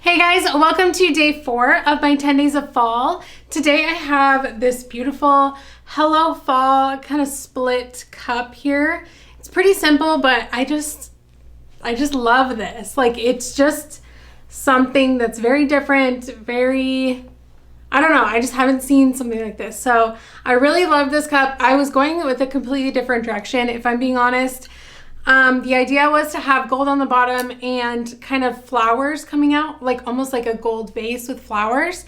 Hey guys, welcome to day 4 of my 10 days of fall. Today I have this beautiful Hello Fall kind of split cup here. It's pretty simple, but I just love this. Like, it's just something that's very different, I don't know, I just haven't seen something like this. So I really love this cup. I was going with a completely different direction, if I'm being honest. The idea was to have gold on the bottom and kind of flowers coming out, like almost like a gold vase with flowers.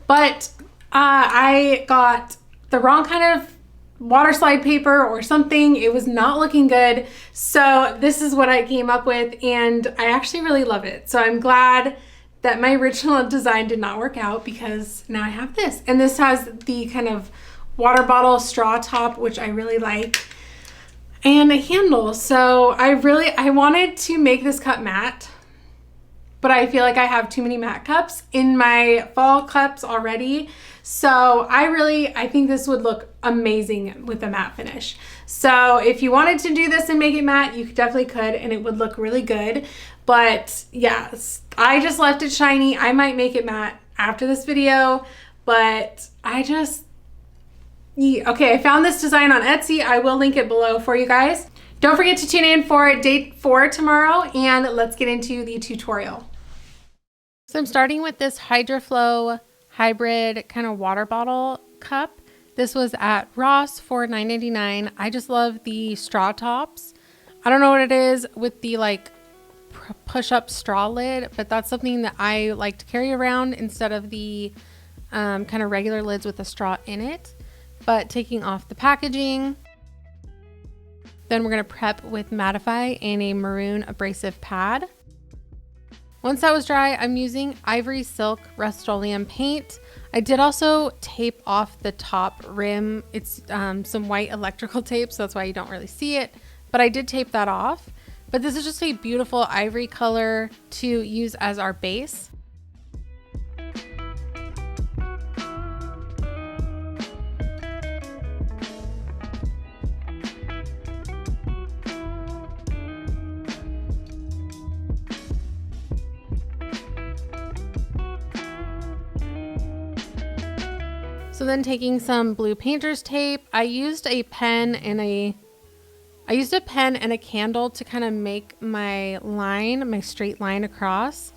But I got the wrong kind of water slide paper or something. It was not looking good. So this is what I came up with, and I actually really love it. So I'm glad that my original design did not work out, because now I have this. And this has the kind of water bottle straw top, which I really like, and a handle. So I wanted to make this cup matte, but I feel like I have too many matte cups in my fall cups already. So I think this would look amazing with a matte finish. So if you wanted to do this and make it matte, you definitely could, and it would look really good. But yeah, I just left it shiny. I might make it matte after this video, but okay, I found this design on Etsy. I will link it below for you guys. Don't forget to tune in for day 4 tomorrow, and let's get into the tutorial. So I'm starting with this HydroFlow hybrid kind of water bottle cup. This was at Ross for $9.99. I just love the straw tops. I don't know what it is with the like push-up straw lid, but that's something that I like to carry around instead of the kind of regular lids with a straw in it. But taking off the packaging, then we're going to prep with mattify and a maroon abrasive pad. Once that was dry, I'm using Ivory Silk Rust-Oleum paint. I did also tape off the top rim. It's some white electrical tape, so that's why you don't really see it, but I did tape that off. But this is just a beautiful ivory color to use as our base. So then taking some blue painter's tape, I used a pen and a candle to kind of make my line, my straight line across.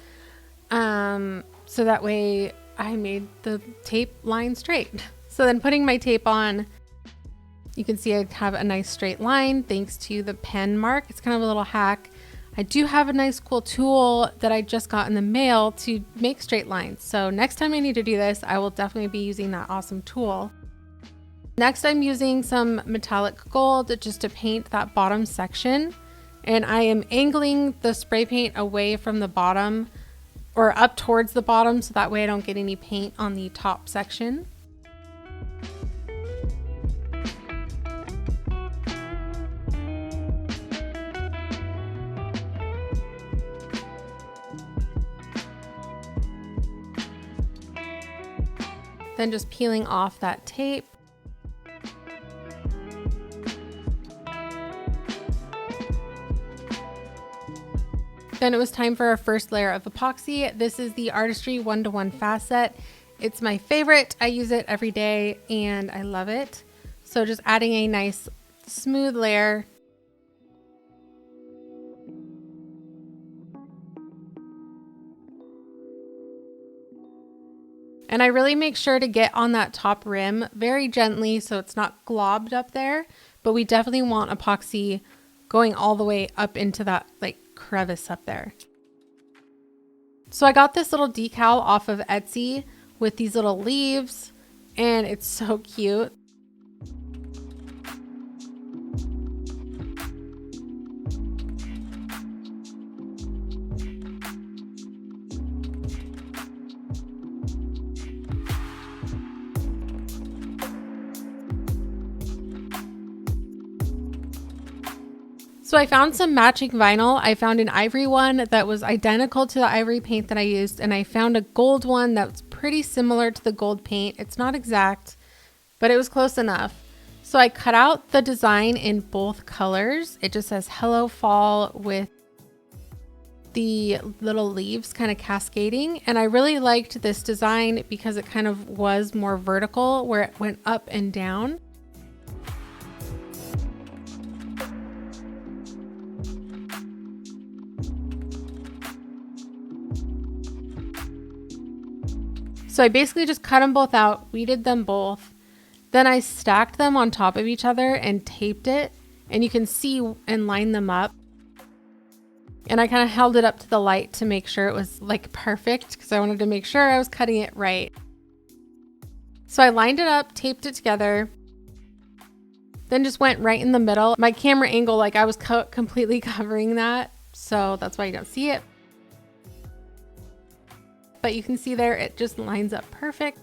So that way I made the tape line straight. So then putting my tape on, you can see I have a nice straight line thanks to the pen mark. It's kind of a little hack. I do have a nice cool tool that I just got in the mail to make straight lines. So next time I need to do this, I will definitely be using that awesome tool. Next, I'm using some metallic gold just to paint that bottom section. And I am angling the spray paint away from the bottom or up towards the bottom, so that way I don't get any paint on the top section. Then just peeling off that tape. Then it was time for our first layer of epoxy. This is the Artistry 1:1 Fast Set. It's my favorite. I use it every day and I love it. So just adding a nice smooth layer. And I really make sure to get on that top rim very gently so it's not globbed up there, but we definitely want epoxy going all the way up into that like crevice up there. So I got this little decal off of Etsy with these little leaves, and it's so cute. So I found some matching vinyl. I found an ivory one that was identical to the ivory paint that I used, and I found a gold one that's pretty similar to the gold paint. It's not exact, but it was close enough. So I cut out the design in both colors. It just says Hello Fall with the little leaves kind of cascading, and I really liked this design because it kind of was more vertical where it went up and down. So I basically just cut them both out, weeded them both. Then I stacked them on top of each other and taped it, and you can see and line them up. And I kind of held it up to the light to make sure it was like perfect because I wanted to make sure I was cutting it right. So I lined it up, taped it together, then just went right in the middle. My camera angle, like I was completely covering that, so that's why you don't see it. But you can see there, it just lines up perfect.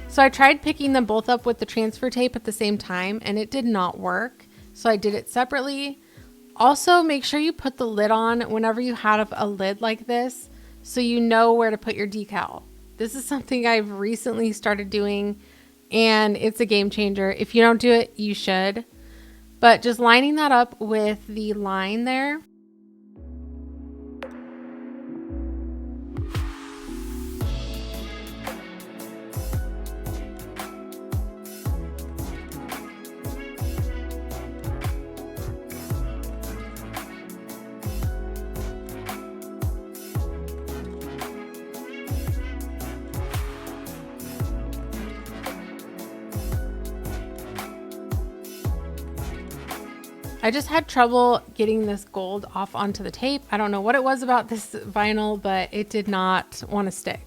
So I tried picking them both up with the transfer tape at the same time, and it did not work. So I did it separately. Also, make sure you put the lid on whenever you have a lid like this, so you know where to put your decal. This is something I've recently started doing, and it's a game changer. If you don't do it, you should. But just lining that up with the line there. I just had trouble getting this gold off onto the tape. I don't know what it was about this vinyl, but it did not want to stick.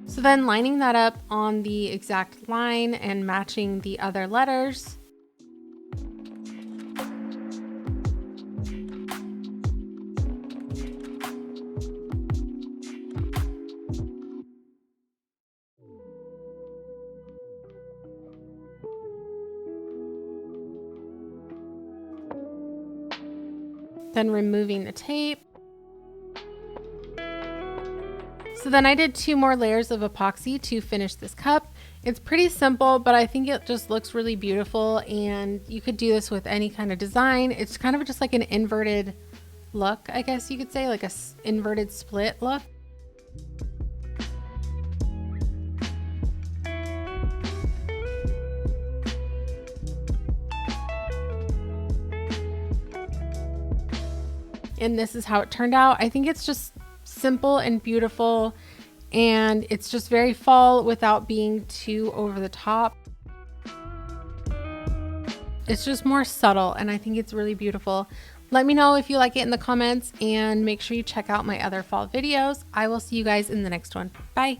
So then lining that up on the exact line and matching the other letters. Then removing the tape. So then I did 2 more layers of epoxy to finish this cup. It's pretty simple, but I think it just looks really beautiful, and you could do this with any kind of design. It's kind of just like an inverted look, I guess you could say, like a inverted split look. And this is how it turned out. I think it's just simple and beautiful, and it's just very fall without being too over the top. It's just more subtle, and I think it's really beautiful. Let me know if you like it in the comments, and make sure you check out my other fall videos. I will see you guys in the next one. Bye.